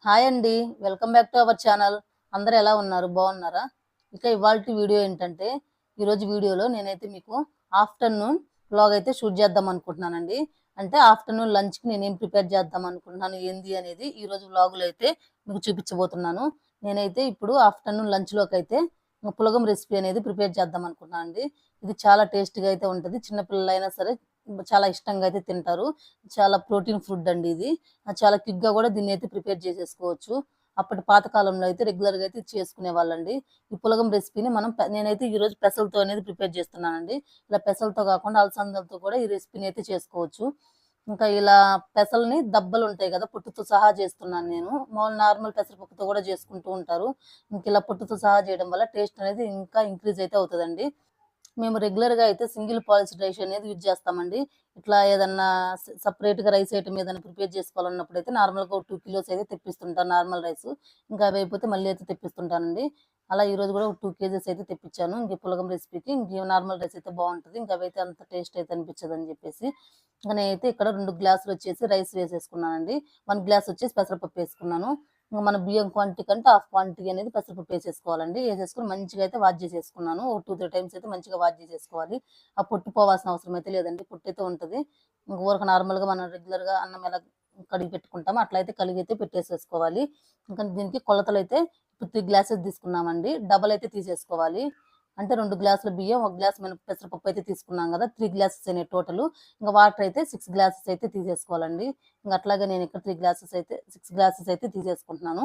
Hi అండి. Welcome back to our channel. అందరూ ఎలా ఉన్నారు? బాగున్నారా? ఇక ఇవాల్టి వీడియో ఏంటంటే, ఈరోజు వీడియోలో నేనైతే మీకు ఆఫ్టర్‌నూన్ వ్లాగ్ అయితే షూట్ చేద్దాం అనుకుంటున్నానండి. అంటే ఆఫ్టర్‌నూన్ లంచ్‌కి నేనేం ప్రిపేర్ చేద్దాం అనుకుంటున్నాను, ఏంది అనేది ఈరోజు వ్లాగ్‌లో అయితే మీకు చూపించబోతున్నాను. నేనైతే ఇప్పుడు ఆఫ్టర్‌నూన్ లంచ్‌లోకైతే పులగం రెసిపీ అనేది ప్రిపేర్ చేద్దాం అనుకుంటున్నానండి. ఇది చాలా టేస్టీగా అయితే ఉంటది. చిన్న పిల్లలైనా సరే చాలా ఇష్టంగా అయితే తింటారు. చాలా ప్రోటీన్ ఫుడ్ అండి ఇది. చాలా క్విక్‌గా కూడా దీన్నైతే ప్రిపేర్ చేసేసుకోవచ్చు. అప్పటి పాత కాలంలో అయితే రెగ్యులర్‌గా అయితే ఇది చేసుకునేవాళ్ళండి. ఈ పులగం రెసిపీని మనం నేనైతే ఈరోజు పెసలతో అనేది ప్రిపేర్ చేస్తున్నానండి. ఇలా పెసలతో కాకుండా అలసందలతో కూడా ఈ రెసిపీని అయితే చేసుకోవచ్చు. ఇంకా ఇలా పెసల్ని దబ్బలుంటాయి గదా! పొట్టుతో సహా చేస్తున్నాను నేను. నార్మల్ పెసరపప్పుతో కూడా చేసుకుంటూ ఉంటారు. ఇంకిలా పొట్టుతో సహా చేయడం వల్ల టేస్ట్ అనేది ఇంకా ఇంక్రీజ్ అయితే అవుతదండి. మేము రెగ్యులర్‌గా అయితే సింగిల్ పాలిష్డ్ రైస్ అనేది యూజ్ చేస్తామండి. ఇట్లా ఏదన్నా సెపరేట్‌గా రైస్ ఐటెమ్ ఏదైనా ప్రిపేర్ చేసుకోవాలన్నప్పుడైతే నార్మల్‌గా ఒక 2 కిలోస్ అయితే తెప్పిస్తుంటాను నార్మల్ రైసు. ఇంకా అవి అయిపోతే మళ్ళీ అయితే తెప్పిస్తుంటానండి. అలా ఈరోజు కూడా ఒక 2 కేజెస్ అయితే తెప్పించాను. ఇంక ఈ పులగం రెసిపీకి ఇంక నార్మల్ రైస్ అయితే బావుంటది. ఇంక అవైతే అంత టేస్ట్ అయితే అనిపించదని చెప్పేసి. ఇంక నేనైతే ఇక్కడ 2 గ్లాసులొచ్చేసి రైస్ వేసేసుకున్నానండి. 1 గ్లాస్ వచ్చేసి పెసరపప్పు ఏసుకున్నాను. ఇంక మన బియ్యం క్వాంటిటీ కంటే హాఫ్ క్వాంటిటీ అనేది పెసరపప్పు ఏసేసుకోవాలండి. ఏసేసుకొని మంచిగా అయితే వాష్ చేసేసుకున్నాను. ఒక 2, 3 టైమ్స్ అయితే మంచిగా వాష్ చేసేసుకోవాలి. ఆ పొట్టు పోవాల్సిన అవసరం అయితే లేదండి. పొట్టయితే ఉంటది. ఇంక ఊరక నార్మల్‌గా మనం రెగ్యులర్‌గా అన్నం ఎలా కడిగి పెట్టుకుంటామో అట్లయితే కడిగైతే పెట్టేసేసుకోవాలి. ఇంకా దీనికి కొలతలైతే ఇప్పుడు 3 గ్లాసెస్ తీసుకున్నామండి. డబల్ అయితే తీసేసుకోవాలి. అంటే 2 గ్లాసుల బియ్యం, 1 గ్లాస్ పెసరపప్పు అయితే తీసుకున్నాం గదా! 3 గ్లాసెస్ అయినాయి టోటలు. ఇంక వాటర్ అయితే 6 గ్లాసెస్ అయితే తీసేసుకోవాలండి. ఇంక అట్లాగే నేను ఇక్కడ 3 గ్లాసెస్ అయితే 6 గ్లాసెస్ అయితే తీసేసుకుంటున్నాను.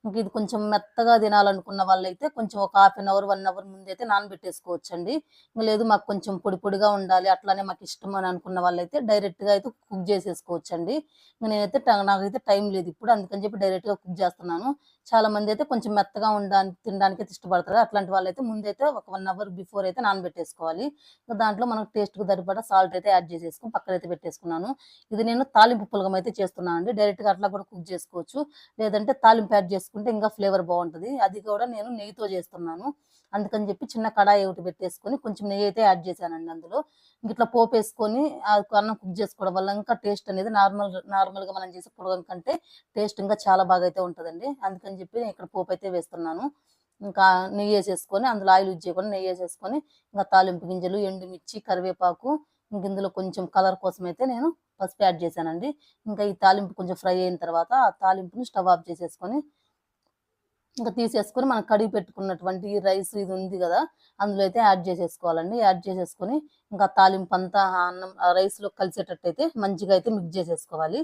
ఇంక ఇది కొంచెం మెత్తగా తినాలనుకున్న వాళ్ళైతే కొంచెం ఒక హాఫ్ అన్ అవర్, 1 అవర్ ముందైతే నానబెట్టేసుకోవచ్చండి. లేదు మాకు కొంచెం పొడి పొడిగా ఉండాలి, అట్లానే మాకు ఇష్టం అని అనుకున్న వాళ్ళైతే డైరెక్ట్‌గా అయితే కుక్ చేసేసుకోవచ్చండి. నేనైతే నాకైతే టైం లేదు ఇప్పుడు. అందుకని చెప్పి డైరెక్ట్‌గా కుక్ చేస్తున్నాను. చాలామందైతే కొంచెం మెత్తగా తినడానికైతే ఇష్టపడతారు. అట్లాంటి వాళ్ళైతే ముందైతే ఒక 1 అవర్ బిఫోర్ అయితే నానబెట్టేసుకోవాలి. దాంట్లో మనకు టేస్ట్‌కి సరిపడా సాల్ట్ అయితే యాడ్ చేసేసుకొని పక్కనైతే పెట్టేసుకున్నాను. ఇది నేను తాలింపు పులగం అయితే చేస్తున్నానండి. డైరెక్ట్‌గా అట్లా కూడా కుక్ చేసుకోవచ్చు. లేదంటే తాలింపు యాడ్ చేసుకుంటే ఇంకా ఫ్లేవర్ బావుంటది. అది కూడా నేను నెయ్యితో చేస్తున్నాను. అందుకని చెప్పి చిన్న కడాయి ఒకటి పెట్టేసుకొని కొంచెం నెయ్యి అయితే యాడ్ చేశానండి అందులో. ఇట్లా పోపేసుకొని అన్నం కుక్ చేసుకోవడం వల్ల ఇంకా టేస్ట్ అనేది నార్మల్‌గా మనం చేసే పులగం కంటే టేస్ట్ ఇంకా చాలా బాగా అయితే ఉంటదండి. అందుకని చెప్పి నేను ఇక్కడ పోపైతే వేస్తున్నాను. ఇంకా నెయ్యేసేసుకొని అందులో ఆయిల్ యూజ్ చేయకుండా నెయ్యేసేసుకొని ఇంకా తాలింపు గింజలు, ఎండుమిర్చి, కరివేపాకు ఇంక ఇందులో కొంచెం కలర్ కోసమైతే నేను పసుపు యాడ్ చేశానండి. ఇంకా ఈ తాలింపు కొంచెం ఫ్రై అయిన తర్వాత ఆ తాలింపుని స్టవ్ ఆఫ్ చేసేసుకొని ఇంక తీసేసుకొని మనం కడిగి పెట్టుకున్నటువంటి రైస్ ఇది ఉంది గదా! అందులో అయితే యాడ్ చేసేసుకోవాలండి. యాడ్ చేసేసుకొని ఇంకా తాలింపంతా రైస్‌లో కలిసేటట్టయితే మంచిగా అయితే మిక్స్ చేసేసుకోవాలి.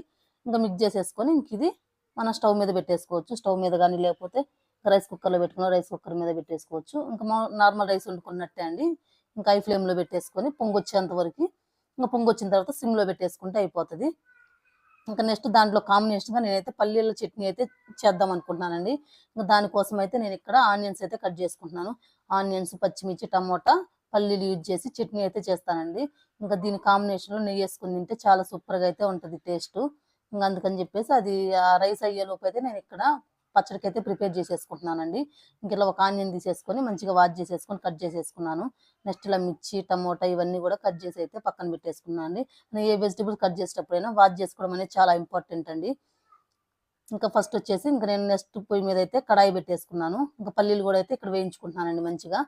ఇంకా మిక్స్ చేసేసుకొని ఇంకిది మనం స్టవ్ మీద పెట్టేసుకోవచ్చు. స్టవ్ మీద గాని లేకపోతే రైస్ కుక్కర్‌లో పెట్టుకున్న రైస్ కుక్కర్ మీద పెట్టేసుకోవచ్చు. ఇంకా నార్మల్ రైస్ వండుకున్నట్టే అండి. ఇంకా హై ఫ్లేమ్‌లో పెట్టేసుకొని పొంగొచ్చేంత వరకి ఇంక పొంగొచ్చిన తర్వాత సిమ్‌లో పెట్టేసుకుంటే అయిపోతది. ఇంకా నెక్స్ట్ దాంట్లో కాంబినేషన్‌గా నేనైతే పల్లీల చట్నీ అయితే చేద్దాం అనుకుంటున్నానండి. ఇంక దానికోసం అయితే నేనిక్కడ ఆనియన్స్ అయితే కట్ చేసుకుంటున్నాను. ఆనియన్స్, పచ్చిమిర్చి, టమోటా, పల్లీలు యూజ్ చేసి చట్నీ అయితే చేస్తానండి. ఇంకా దీని కాంబినేషన్‌లో నెయ్యేసుకొని తింటే చాలా సూపర్‌గా అయితే ఉంటది టేస్టు. ఇంక అందుకని చెప్పేసి అది రైస్ అయ్యేలోపు అయితే నేనిక్కడ పచ్చడికైతే ప్రిపేర్ చేసేసుకుంటున్నానండి. ఇంకిలా ఒక ఆనియన్ తీసేసుకొని మంచిగా వాష్ చేసేసుకొని కట్ చేసేసుకున్నాను. నెక్స్ట్ ఇలా మిర్చి, టమోటా ఇవన్నీ కూడా కట్ చేసి అయితే పక్కన పెట్టేసుకున్నాను అండి. ఏ వెజిటబుల్ కట్ చేసేటప్పుడైనా వాష్ చేసుకోవడం అనేది చాలా ఇంపార్టెంట్ అండి. ఇంకా ఫస్ట్ వచ్చేసి ఇంక నేను నెక్స్ట్ పొయ్యి మీద అయితే కడాయి పెట్టేసుకున్నాను. ఇంకా పల్లీలు కూడా అయితే ఇక్కడ వేయించుకుంటున్నానండి మంచిగా.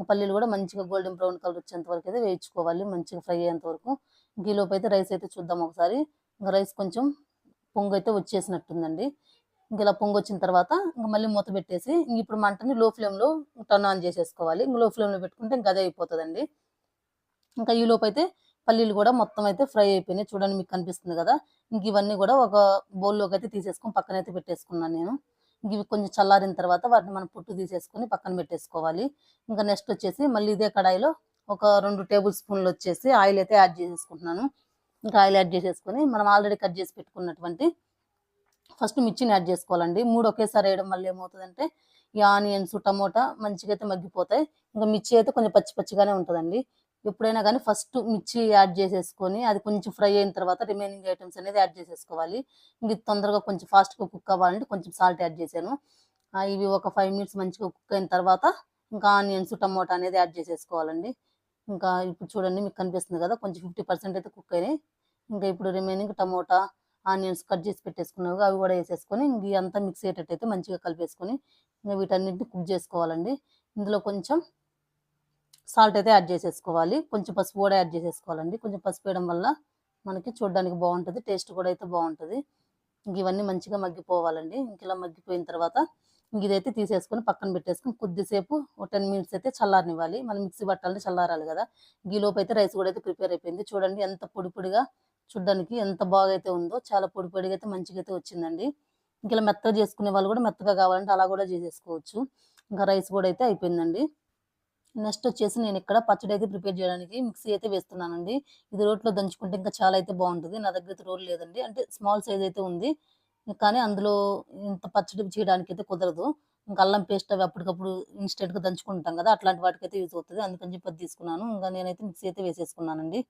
పల్లీలు కూడా మంచిగా గోల్డెన్ బ్రౌన్ కలర్ వచ్చేంత వరకు అయితే వేయించుకోవాలి. మంచిగా ఫ్రై అయ్యేంత వరకు. ఇంక ఈలోపు అయితే రైస్ అయితే చూద్దాం ఒకసారి. ఇంక రైస్ కొంచెం పొంగైతే వచ్చేసినట్టుందండి. ఇంక ఇలా పొంగొచ్చిన తర్వాత ఇంక మళ్ళీ మూత పెట్టేసి ఇప్పుడు మంటని లో ఫ్లేమ్‌లో టర్న్ ఆన్ చేసేసుకోవాలి. ఇంక లో ఫ్లేమ్‌లో పెట్టుకుంటే ఇంక అదే అయిపోతదండి. ఇంకా ఈలోపైతే పల్లీలు గూడా మొత్తం అయితే ఫ్రై అయిపోయినాయి. చూడండి మీకు కనిపిస్తుంది గదా! ఇంక ఇవన్నీ గూడా ఒక బౌల్‌లోకైతే తీసేసుకొని పక్కనైతే పెట్టేసుకున్నాను నేను. ఇంక ఇవి కొంచెం చల్లారిన తర్వాత వాటిని మనం పొట్టు తీసేసుకొని పక్కన పెట్టేసుకోవాలి. ఇంకా నెక్స్ట్ వచ్చేసి మళ్ళీ ఇదే కడాయిలో ఒక 2 టేబుల్ స్పూన్‌లొచ్చేసి ఆయిల్ అయితే యాడ్ చేసేసుకుంటున్నాను. ఇంకా ఆయిల్ యాడ్ చేసేసుకొని మనం ఆల్రెడీ కట్ చేసి పెట్టుకున్నటువంటి ఫస్ట్ మిర్చిని యాడ్ చేసుకోవాలండి. 3 ఒకేసారి వేయడం వల్ల ఏమవుతదంటే ఈ ఆనియన్స్, టమోటా మంచిగా అయితే మగ్గిపోతాయి. ఇంక మిర్చి అయితే కొంచెం పచ్చి పచ్చిగానే ఉంటదండి. ఎప్పుడైనా గానీ ఫస్ట్ మిర్చి యాడ్ చేసేసుకొని అది కొంచెం ఫ్రై అయిన తర్వాత రిమైనింగ్ ఐటెమ్స్ అనేది యాడ్ చేసేసుకోవాలి. ఇంక ఇది తొందరగా కొంచెం ఫాస్ట్‌గా కుక్ అవ్వాలంటే కొంచెం సాల్ట్ యాడ్ చేశాను. ఇవి ఒక 5 మినిట్స్ మంచిగా కుక్ అయిన తర్వాత ఇంకా ఆనియన్స్, టమోటా అనేది యాడ్ చేసేసుకోవాలండి. ఇంకా ఇప్పుడు చూడండి మీకు కనిపిస్తుంది గదా! కొంచెం 50% అయితే కుక్ అయినాయి. ఇంకా ఇప్పుడు రిమైనింగ్ టమోటా ఆనియన్స్ కట్ చేసి పెట్టేసుకున్నావు అవి కూడా వేసేసుకొని ఇంక అంతా మిక్స్ అయ్యేటట్టయితే మంచిగా కలిపేసుకొని ఇంకా వీటన్నిటిని కుక్ చేసుకోవాలండి. ఇందులో కొంచెం సాల్ట్ అయితే యాడ్ చేసేసుకోవాలి, కొంచెం పసుపు కూడా యాడ్ చేసేసుకోవాలండి. కొంచెం పసుపు వేయడం వల్ల మనకి చూడడానికి బాగుంటుంది, టేస్ట్ కూడా అయితే బాగుంటుంది. ఇంక ఇవన్నీ మంచిగా మగ్గిపోవాలండి. ఇంక ఇలా మగ్గిపోయిన తర్వాత ఇంక ఇదైతే తీసేసుకొని పక్కన పెట్టేసుకొని కొద్దిసేపు ఒక 10 మినిట్స్ అయితే చల్లారనివ్వాలి. మనం మిక్సీ పట్టాలంటే చల్లారాలి కదా. ఈ లోపు అయితే రైస్ కూడా అయితే ప్రిపేర్ అయిపోయింది. చూడండి ఎంత పొడి పొడిగా, చూడడానికి ఎంత బాగా అయితే ఉందో, చాలా పొడి పొడిగా అయితే మంచిగా అయితే వచ్చిందండి. ఇంక ఇలా మెత్తగా చేసుకునే వాళ్ళు కూడా మెత్తగా కావాలంటే అలా కూడా చేసేసుకోవచ్చు. ఇంకా రైస్ కూడా అయితే అయిపోయిందండి. నెక్స్ట్ వచ్చేసి నేను ఇక్కడ పచ్చడి అయితే ప్రిపేర్ చేయడానికి మిక్సీ అయితే వేస్తున్నానండి. ఇది రోట్లో దంచుకుంటే ఇంకా చాలా అయితే బాగుంటుంది. నా దగ్గర అయితే రోల్ లేదండి, అంటే స్మాల్ సైజ్ అయితే ఉంది, కానీ అందులో ఇంత పచ్చడి చేయడానికి అయితే కుదరదు. ఇంకా అల్లం పేస్ట్ అవి అప్పటికప్పుడు ఇన్స్టెంట్గా దంచుకుంటాం కదా, అట్లాంటి వాటికైతే యూజ్ అవుతుంది. అందుకని చెప్పి అది తీసుకున్నాను. ఇంకా నేనైతే మిక్సీ అయితే వేసేసుకున్నానండి.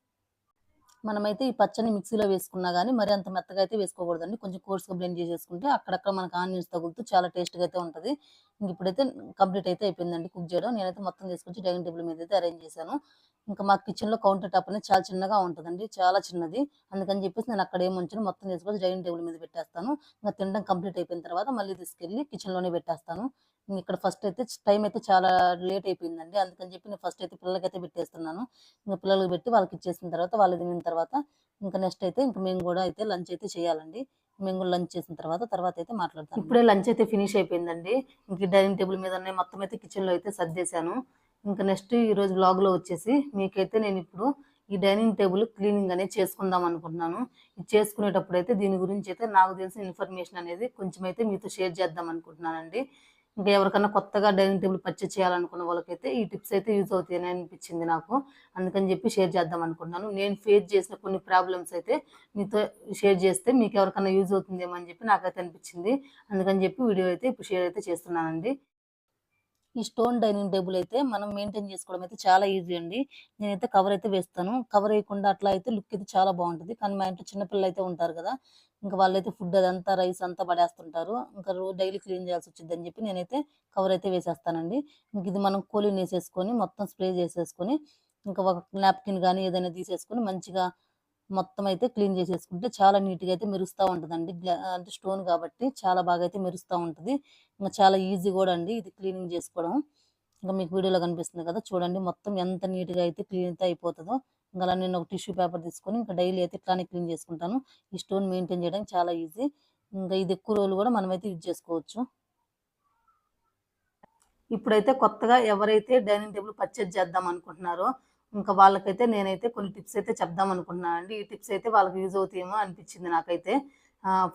మనమైతే ఈ పచ్చడిని మిక్సీలో వేసుకున్నా గానీ మరి అంత మెత్తగా అయితే వేసుకోకూడదండి. కొంచెం కోర్స్‌గా బ్లెండ్ చేసేసుకుంటే అక్కడక్కడ మనకు ఆనియన్స్ తగులుతూ చాలా టేస్ట్‌గా అయితే ఉంటది. ఇప్పుడైతే కంప్లీట్ అయితే అయిపోయిందండి కుక్ చేయడం. నేనైతే మొత్తం తీసుకొచ్చి డైనింగ్ టేబుల్ మీద అయితే అరేంజ్ చేశాను. ఇంకా మా కిచెన్‌లో కౌంటర్ టాప్ అనేది చాలా చిన్నగా ఉంటదండి, చాలా చిన్నది. అందుకని చెప్పేసి నేను అక్కడ ఏమి ఉంచను, మొత్తం తీసుకొచ్చి డైనింగ్ టేబుల్ మీద పెట్టేస్తాను. ఇంక తినడం కంప్లీట్ అయిపోయిన తర్వాత మళ్ళీ తీసుకెళ్ళి కిచెన్‌లోనే పెట్టేస్తాను. ఇక్కడ ఫస్ట్ అయితే టైం అయితే చాలా లేట్ అయిపోయిందండి. అందుకని చెప్పి నేను ఫస్ట్ అయితే పిల్లలకైతే పెట్టేస్తున్నాను. ఇంక పిల్లలకి పెట్టి వాళ్ళకి ఇచ్చేసిన తర్వాత వాళ్ళు తినిన తర్వాత ఇంకా నెక్స్ట్ అయితే ఇంక మేము కూడా అయితే లంచ్ అయితే చేయాలండి. మేము కూడా లంచ్ చేసిన తర్వాత అయితే మాట్లాడతాను. ఇప్పుడే లంచ్ అయితే ఫినిష్ అయిపోయిందండి. ఇంక డైనింగ్ టేబుల్ మీదనే మొత్తం అయితే కిచెన్‌లో అయితే సర్దేశాను. ఇంకా నెక్స్ట్ ఈరోజు వ్లాగ్‌లో వచ్చేసి మీకైతే నేను ఇప్పుడు ఈ డైనింగ్ టేబుల్ క్లీనింగ్ అనేది చేసుకుందాం అనుకుంటున్నాను. ఇది చేసుకునేటప్పుడైతే దీని గురించి అయితే నాకు తెలిసిన ఇన్ఫర్మేషన్ అనేది కొంచెం అయితే మీతో షేర్ చేద్దాం అనుకుంటున్నానండి. ఇంకా ఎవరికన్నా కొత్తగా డైనింగ్ టేబుల్ పర్చేజ్ చేయాలనుకున్న వాళ్ళకైతే ఈ టిప్స్ అయితే యూజ్ అవుతాయని అనిపించింది నాకు. అందుకని చెప్పి షేర్ చేద్దాం అనుకుంటున్నాను. నేను ఫేస్ చేసిన కొన్ని ప్రాబ్లమ్స్ అయితే మీతో షేర్ చేస్తే మీకు ఎవరికన్నా యూజ్ అవుతుందేమో అని చెప్పి నాకైతే అనిపించింది. అందుకని చెప్పి వీడియో అయితే ఇప్పుడు షేర్ అయితే చేస్తున్నానండి. ఈ స్టోన్ డైనింగ్ టేబుల్ అయితే మనం మెయింటైన్ చేసుకోవడం అయితే చాలా ఈజీ అండి. నేనైతే కవర్ అయితే వేస్తాను. కవర్ వేయకుండా అట్లా అయితే లుక్ అయితే చాలా బాగుంటుంది. కానీ మా ఇంట్లో చిన్న పిల్లలు అయితే ఉంటారు కదా, ఇంకా వాళ్ళైతే ఫుడ్ అదంతా రైస్ అంతా పడేస్తుంటారు. ఇంకా డైలీ క్లీన్ చేయాల్సి వచ్చిందని చెప్పి నేనైతే కవర్ అయితే వేసేస్తానండి. ఇంక ఇది మనం కోలిన్ వేసేసుకొని మొత్తం స్ప్రే చేసేసుకొని ఇంకా ఒక నాప్కిన్ కానీ ఏదైనా తీసేసుకొని మంచిగా మొత్తం అయితే క్లీన్ చేసేసుకుంటే చాలా నీట్‌గా అయితే మెరుస్తా ఉంటదండి. అంటే స్టోన్ కాబట్టి చాలా బాగా అయితే మెరుస్తా ఉంటది. ఇంక చాలా ఈజీ గూడా అండి ఇది క్లీనింగ్ చేసుకోవడం. ఇంక మీకు వీడియోలో కనిపిస్తుంది కదా, చూడండి మొత్తం ఎంత నీట్‌గా అయితే క్లీన్ అయితే అయిపోతదో. ఇంక అలా నేను ఒక టిష్యూ పేపర్ తీసుకొని ఇంకా డైలీ అయితే ఇట్లానే క్లీన్ చేసుకుంటాను. ఈ స్టోన్ మెయింటైన్ చేయడానికి చాలా ఈజీ. ఇంకా ఇది ఎక్కువ రోజులు కూడా మనమైతే యూజ్ చేసుకోవచ్చు. ఇప్పుడైతే కొత్తగా ఎవరైతే డైనింగ్ టేబుల్ పర్చేజ్ చేద్దాం అనుకుంటున్నారో ఇంకా వాళ్ళకైతే నేనైతే కొన్ని టిప్స్ అయితే చెప్దాం అనుకుంటున్నానండి. ఈ టిప్స్ అయితే వాళ్ళకి యూజ్ అవుతాయేమో అనిపించింది నాకైతే.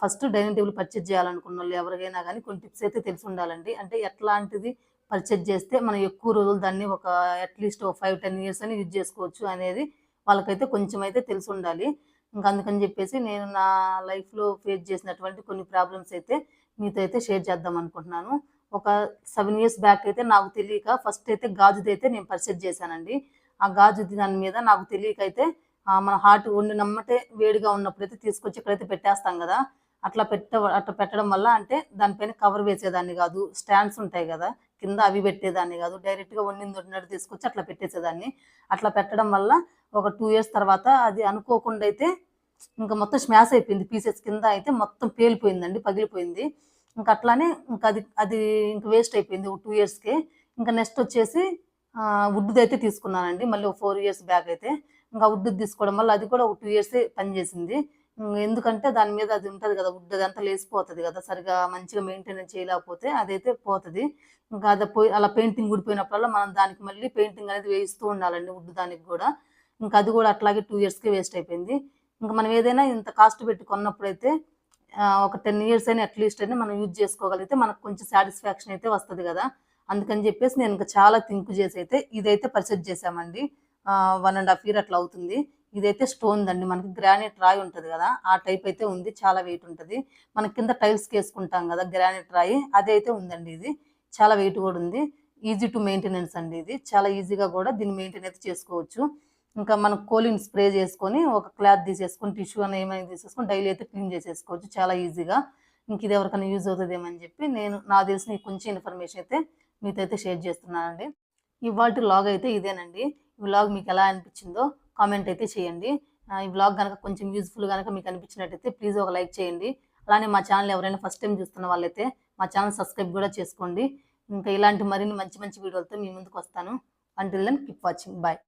ఫస్ట్ డైనింగ్ టేబుల్ పర్చేజ్ చేయాలనుకున్న వాళ్ళు ఎవరికైనా కానీ కొన్ని టిప్స్ అయితే తెలిసి ఉండాలండి. అంటే ఎట్లాంటిది పర్చేజ్ చేస్తే మనం ఎక్కువ రోజులు దాన్ని ఒక అట్లీస్ట్ ఒక 5, 10 ఇయర్స్ అని యూజ్ చేసుకోవచ్చు అనేది వాళ్ళకైతే కొంచెం అయితే తెలిసి ఉండాలి. ఇంకా అందుకని చెప్పేసి నేను నా లైఫ్‌లో ఫేస్ చేసినటువంటి కొన్ని ప్రాబ్లమ్స్ అయితే మీతో అయితే షేర్ చేద్దాం అనుకుంటున్నాను. ఒక 7 ఇయర్స్ బ్యాక్ అయితే నాకు తెలియక ఫస్ట్ అయితే గాజుదైతే నేను పర్చేజ్ చేశానండి. ఆ గాజుది దాని మీద నాకు తెలియకైతే మన హాట్ వండినమ్మటే వేడిగా ఉన్నప్పుడైతే తీసుకొచ్చి ఇక్కడైతే పెట్టేస్తాం గదా, అట్లా పెట్టడం వల్ల అంటే దానిపైన కవర్ వేసేదాన్ని గాదు. స్టాండ్స్ ఉంటాయి గదా కింద, అవి పెట్టేదాన్ని గాదు. డైరెక్ట్‌గా వండింది వండినట్టు తీసుకొచ్చి అట్లా పెట్టేసేదాన్ని. అట్లా పెట్టడం వల్ల ఒక 2 ఇయర్స్ తర్వాత అది అనుకోకుండా అయితే ఇంక మొత్తం స్మాష్ అయిపోయింది. పీసెస్ కింద అయితే మొత్తం పేలిపోయిందండి, పగిలిపోయింది. ఇంక అట్లానే అది అది ఇంక వేస్ట్ అయిపోయింది ఒక 2 ఇయర్స్‌కే. ఇంకా నెక్స్ట్ వచ్చేసి వుడ్‌దయితే తీసుకున్నానండి. మళ్ళీ ఒక 4 ఇయర్స్ బ్యాక్ అయితే. ఇంకా వుడ్‌ది తీసుకోవడం వల్ల అది కూడా ఒక 2 ఇయర్సే పనిచేసింది. ఎందుకంటే దాని మీద అది ఉంటది కదా, వుడ్ అదంతా లేసిపోతది కదా, సరిగ్గా మంచిగా మెయింటెనెన్స్ చేయలేకపోతే అదైతే పోతది. ఇంకా అది పోయి అలా పెయింటింగ్ ఊడిపోయినప్పుడల్లా మనం దానికి మళ్ళీ పెయింటింగ్ అనేది వేయిస్తూ ఉండాలండి వుడ్ దానికి గూడా. ఇంకా అది గూడా అట్లాగే 2 ఇయర్స్‌కే వేస్ట్ అయిపోయింది. ఇంక మనం ఏదైనా ఇంత కాస్ట్ పెట్టి కొన్నప్పుడైతే ఒక 10 ఇయర్స్ అయినా అట్‌లీస్ట్ అయినా మనం యూజ్ చేసుకోగలిగితే మనకు కొంచెం సాటిస్ఫాక్షన్ అయితే వస్తది గదా. అందుకని జెప్పేసి నేను ఇంకా చాలా థింక్ చేసి అయితే ఇదైతే పర్చేజ్ చేశామండి. 1 ½ ఇయర్ అట్లా అవుతుంది. ఇదైతే స్టోన్‌దండి. మనకి గ్రానైట్ రాయి ఉంటది గదా, ఆ టైప్ అయితే ఉంది. చాలా వెయిట్ ఉంటది. మన కింద టైల్స్‌కేసుకుంటాం గదా గ్రానైట్ రాయి, అదైతే ఉందండి ఇది. చాలా వెయిట్ గూడా ఉంది. ఈజీ టు మెయింటెనెన్స్ అండి ఇది. చాలా ఈజీగా గూడా దీన్ని మెయింటైన్ అయితే చేసుకోవచ్చు. ఇంకా మనం కోలిన్ స్ప్రే చేసుకొని ఒక క్లాత్ తీసేసుకొని టిష్యూ అని ఏమైనా తీసేసుకొని డైలీ అయితే క్లీన్ చేసేసుకోవచ్చు చాలా ఈజీగా. ఇంక ఇది ఎవరికైనా యూజ్ అవుతుందేమో అని చెప్పి నేను నాకు తెలిసిన ఈ కొంచెం ఇన్ఫర్మేషన్ అయితే మీతో అయితే షేర్ చేస్తున్నానండి. ఇవాల్టి వ్లాగ్ అయితే ఇదేనండి. ఈ వ్లాగ్ మీకు ఎలా అనిపించిందో కామెంట్ అయితే చేయండి. ఈ వ్లాగ్ కనుక కొంచెం యూజ్ఫుల్ కనుక మీకు అనిపించినట్టయితే ప్లీజ్ ఒక లైక్ చేయండి. అలానే మా ఛానల్ ఎవరైనా ఫస్ట్ టైం చూస్తున్న వాళ్ళైతే మా ఛానల్ సబ్స్క్రైబ్ కూడా చేసుకోండి. ఇంకా ఇలాంటి మరిన్ని మంచి మంచి వీడియోలతో మీ ముందుకు వస్తాను. Until then keep watching. Bye.